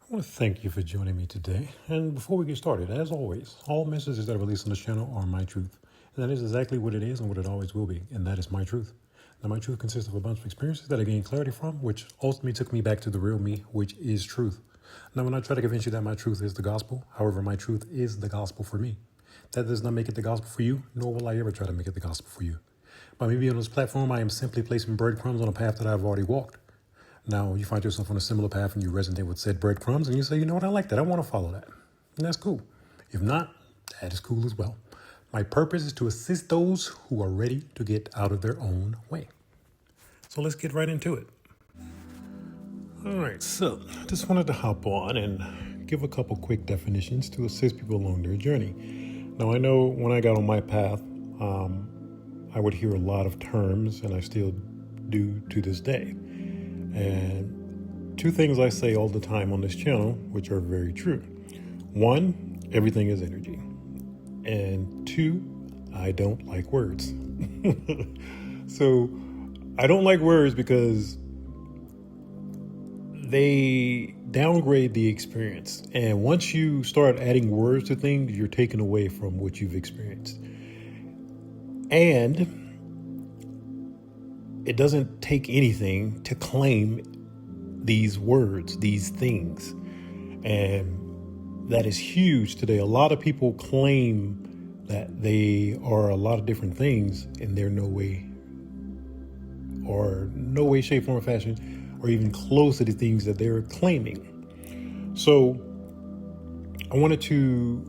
I want to thank you for joining me today. And before we get started, as always, all messages that are released on this channel are my truth. And that is exactly what it is and what it always will be. And that is my truth. Now, my truth consists of a bunch of experiences that I gained clarity from, which ultimately took me back to the real me, which is truth. Now, when I try to convince you that my truth is the gospel, however, my truth is the gospel for me. That does not make it the gospel for you, nor will I ever try to make it the gospel for you. By me being on this platform, I am simply placing breadcrumbs on a path that I've already walked. Now, you find yourself on a similar path and you resonate with said breadcrumbs and you say, you know what, I like that. I want to follow that. And that's cool. If not, that is cool as well. My purpose is to assist those who are ready to get out of their own way. So let's get right into it. All right, so just wanted to hop on and give a couple quick definitions to assist people along their journey. Now, I know when I got on my path, I would hear a lot of terms, and I still do to this day. And two things I say all the time on this channel, which are very true. One, everything is energy. And two, I don't like words. So I don't like words because they downgrade the experience. And once you start adding words to things, you're taken away from what you've experienced. And it doesn't take anything to claim these words, these things. And that is huge today. A lot of people claim that they are a lot of different things, and they're no way, shape, form, or fashion, or even close to the things that they're claiming. So I wanted to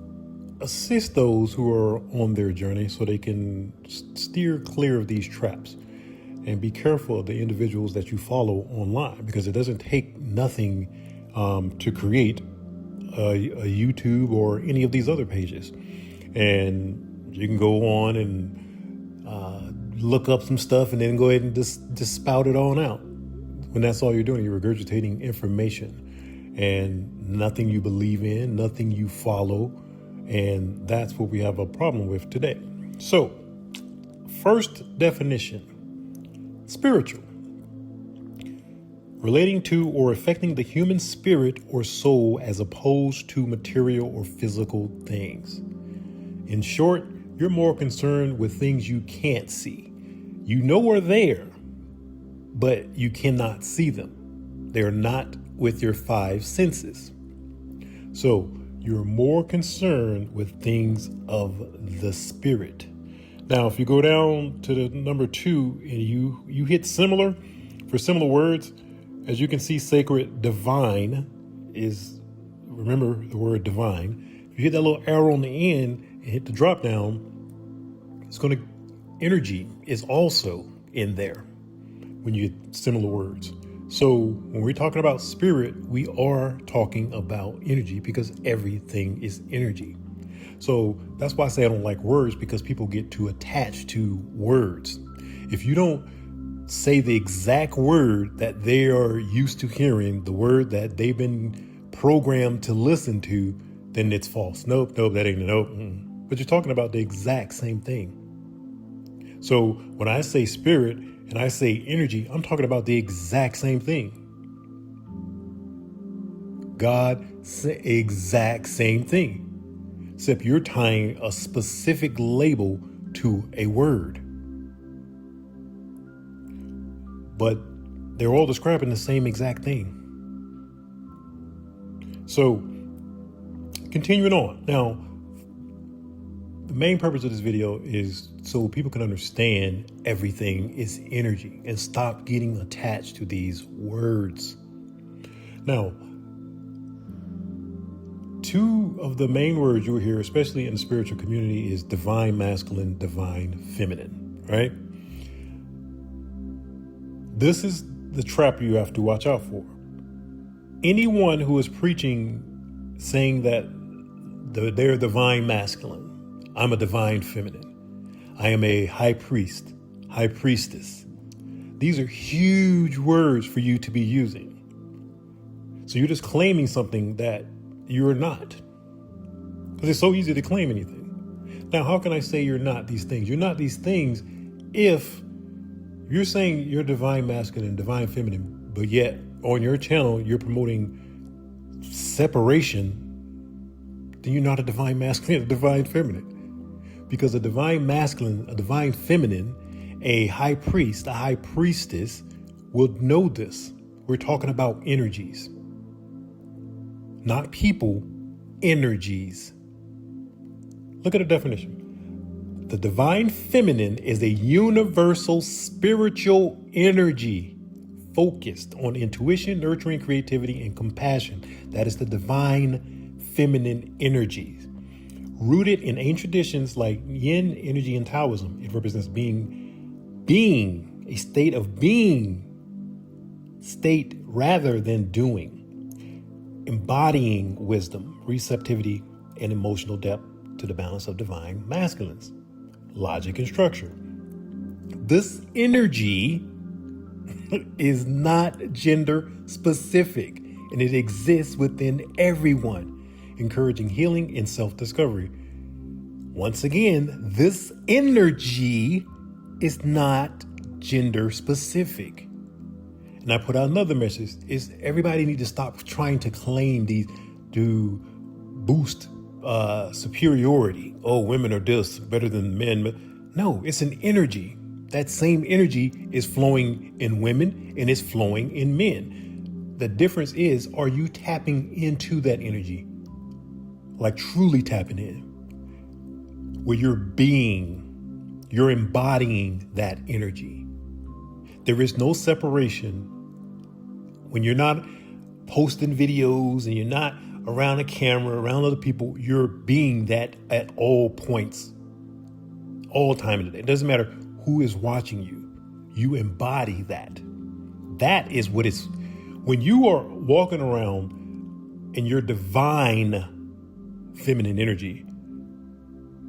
assist those who are on their journey so they can steer clear of these traps. And be careful of the individuals that you follow online, because it doesn't take nothing to create a YouTube or any of these other pages. And you can go on and look up some stuff and then go ahead and just spout it on out. When that's all you're doing, you're regurgitating information and nothing you believe in, nothing you follow. And that's what we have a problem with today. So, first definition. Spiritual, relating to or affecting the human spirit or soul as opposed to material or physical things. In short, you're more concerned with things you can't see. You know are there, but you cannot see them. They're not with your five senses. So you're more concerned with things of the spirit. Now, if you go down to the number 2 and you hit similar for similar words, as you can see, sacred, divine is, remember the word divine. If you hit that little arrow on the end and hit the drop down, energy is also in there when you get similar words. So when we're talking about spirit, we are talking about energy because everything is energy. So that's why I say I don't like words, because people get too attached to words. If you don't say the exact word that they are used to hearing, the word that they've been programmed to listen to, then it's false. Nope, that ain't nope. But you're talking about the exact same thing. So when I say spirit and I say energy, I'm talking about the exact same thing. God, exact same thing. Except you're tying a specific label to a word. But they're all describing the same exact thing. So, continuing on. Now, the main purpose of this video is so people can understand everything is energy and stop getting attached to these words. Now, two of the main words you'll hear, especially in the spiritual community, is divine masculine, divine feminine, right? This is the trap you have to watch out for. Anyone who is preaching, saying that they're divine masculine, I'm a divine feminine, I am a high priest, high priestess. These are huge words for you to be using. So you're just claiming something that you're not. Because it's so easy to claim anything. Now, how can I say you're not these things? You're not these things if you're saying you're divine masculine, divine feminine, but yet on your channel, you're promoting separation, then you're not a divine masculine, a divine feminine. Because a divine masculine, a divine feminine, a high priest, a high priestess will know this. We're talking about energies, not people, energies. Look at the definition. The divine feminine is a universal spiritual energy focused on intuition, nurturing, creativity, and compassion. That is the divine feminine energy. Rooted in ancient traditions like yin energy and Taoism, it represents being, a state of being, state rather than doing, embodying wisdom, receptivity, and emotional depth to the balance of divine masculines, logic and structure. This energy is not gender specific, and it exists within everyone, encouraging healing and self-discovery. Once again, this energy is not gender specific. And I put out another message, is everybody need to stop trying to claim these to boost superiority. Oh, women are this better than men. No, it's an energy. That same energy is flowing in women and it's flowing in men. The difference is, are you tapping into that energy? Like truly tapping in, where you're being, you're embodying that energy. There is no separation when you're not posting videos and you're not around a camera, around other people. You're being that at all points, all time of the day. It doesn't matter who is watching you. You embody that. That is what it's, when you are walking around in your divine feminine energy,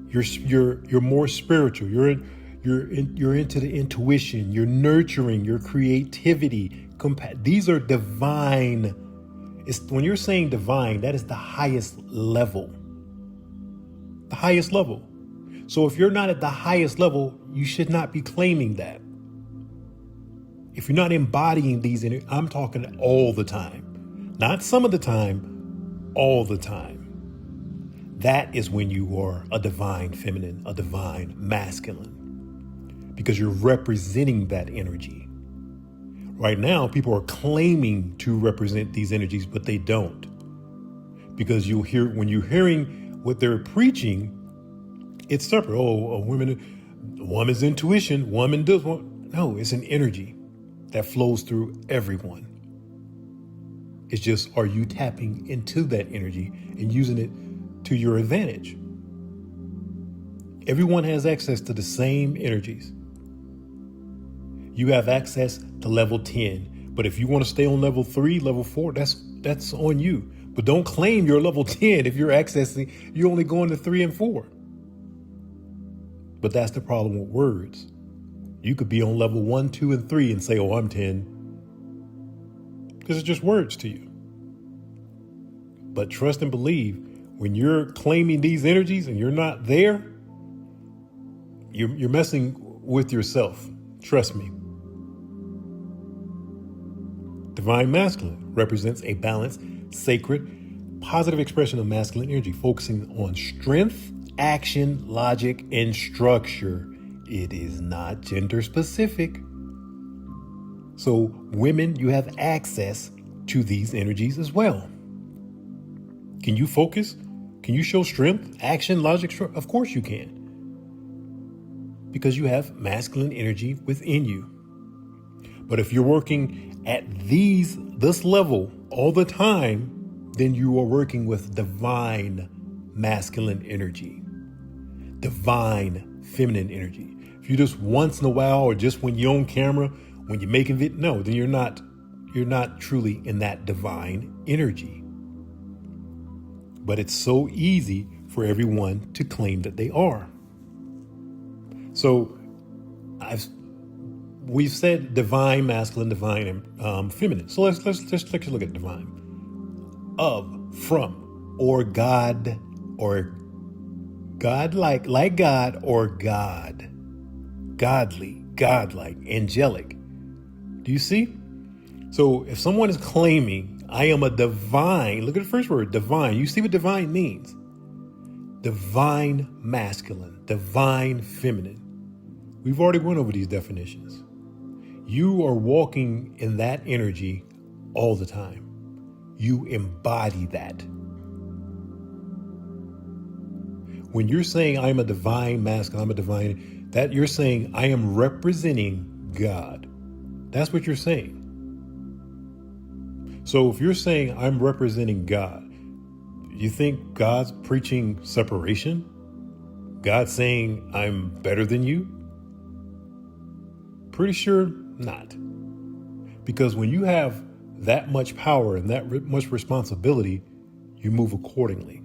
you're more spiritual. You're into the intuition. You're nurturing. Your creativity. These are divine. It's when you're saying divine, that is the highest level. The highest level. So if you're not at the highest level, you should not be claiming that. If you're not embodying these, I'm talking all the time, not some of the time, all the time. That is when you are a divine feminine, a divine masculine, because you're representing that energy. Right now, people are claiming to represent these energies, but they don't. Because when you're hearing what they're preaching, it's separate. Oh, a woman's intuition, woman does one. No, it's an energy that flows through everyone. It's just, are you tapping into that energy and using it to your advantage? Everyone has access to the same energies. You have access to level 10, but if you want to stay on level 3, level 4, that's on you. But don't claim you're level 10 if you're only going to 3 and 4. But that's the problem with words. You could be on level 1, 2, and 3 and say, oh, I'm 10. Because it's just words to you. But trust and believe, when you're claiming these energies and you're not there, you're messing with yourself. Trust me. Divine masculine represents a balanced, sacred, positive expression of masculine energy, focusing on strength, action, logic, and structure. It is not gender specific. So women, you have access to these energies as well. Can you focus? Can you show strength, action, logic? Of course you can. Because you have masculine energy within you. But if you're working at this level all the time, then you are working with divine masculine energy, divine feminine energy. If you just once in a while, or just when you're on camera, when you're making it, no, then you're not truly in that divine energy. But it's so easy for everyone to claim that they are. So we've said divine masculine, divine feminine. So let's look at divine. Of, from, or God, or God-like, like God, or God. Godly, godlike, angelic. Do you see? So if someone is claiming I am a divine. Look at the first word, divine. You see what divine means? Divine masculine, divine feminine. We've already went over these definitions. You are walking in that energy all the time. You embody that. When you're saying I'm a divine masculine, I'm a divine, that you're saying I am representing God. That's what you're saying. So if you're saying I'm representing God, you think God's preaching separation? God's saying I'm better than you? Pretty sure not. Because when you have that much power and that much responsibility, you move accordingly.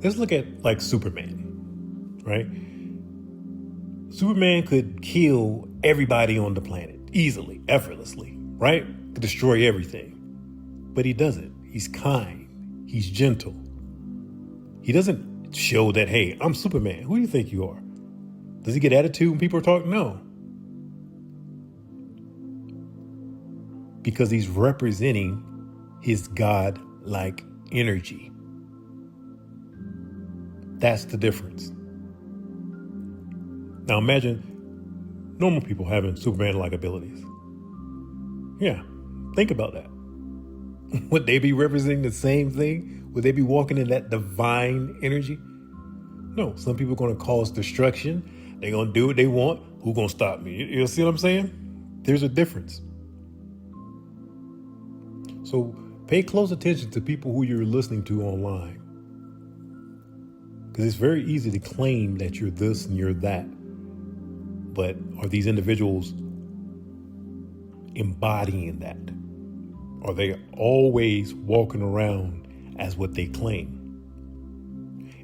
Let's look at like Superman, right? Superman could kill everybody on the planet easily, effortlessly, right? Could destroy everything. But he doesn't. He's kind. He's gentle. He doesn't show that, hey, I'm Superman. Who do you think you are? Does he get attitude when people are talking? No. Because he's representing his God-like energy. That's the difference. Now imagine normal people having Superman-like abilities. Yeah, think about that. Would they be representing the same thing? Would they be walking in that divine energy? No, some people are going to cause destruction. They're going to do what they want. Who's going to stop me? You see what I'm saying? There's a difference. So pay close attention to people who you're listening to online. Because it's very easy to claim that you're this and you're that. But are these individuals embodying that? Are they always walking around as what they claim?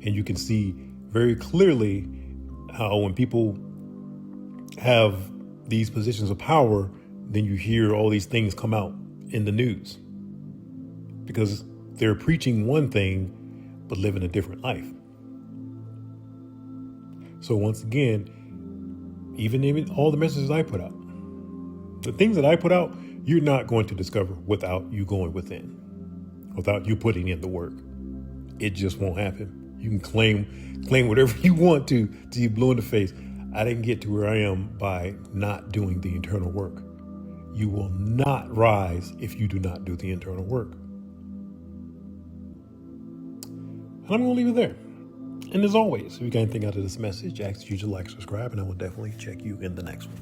And you can see very clearly how when people have these positions of power, then you hear all these things come out in the news. Because they're preaching one thing, but living a different life. So once again, even all the messages I put out, the things that I put out, you're not going to discover without you going within, without you putting in the work. It just won't happen. You can claim whatever you want to till you blue in the face. I didn't get to where I am by not doing the internal work. You will not rise if you do not do the internal work. And I'm going to leave it there. And as always, if you got anything out of this message, I ask you to like, subscribe, and I will definitely check you in the next one.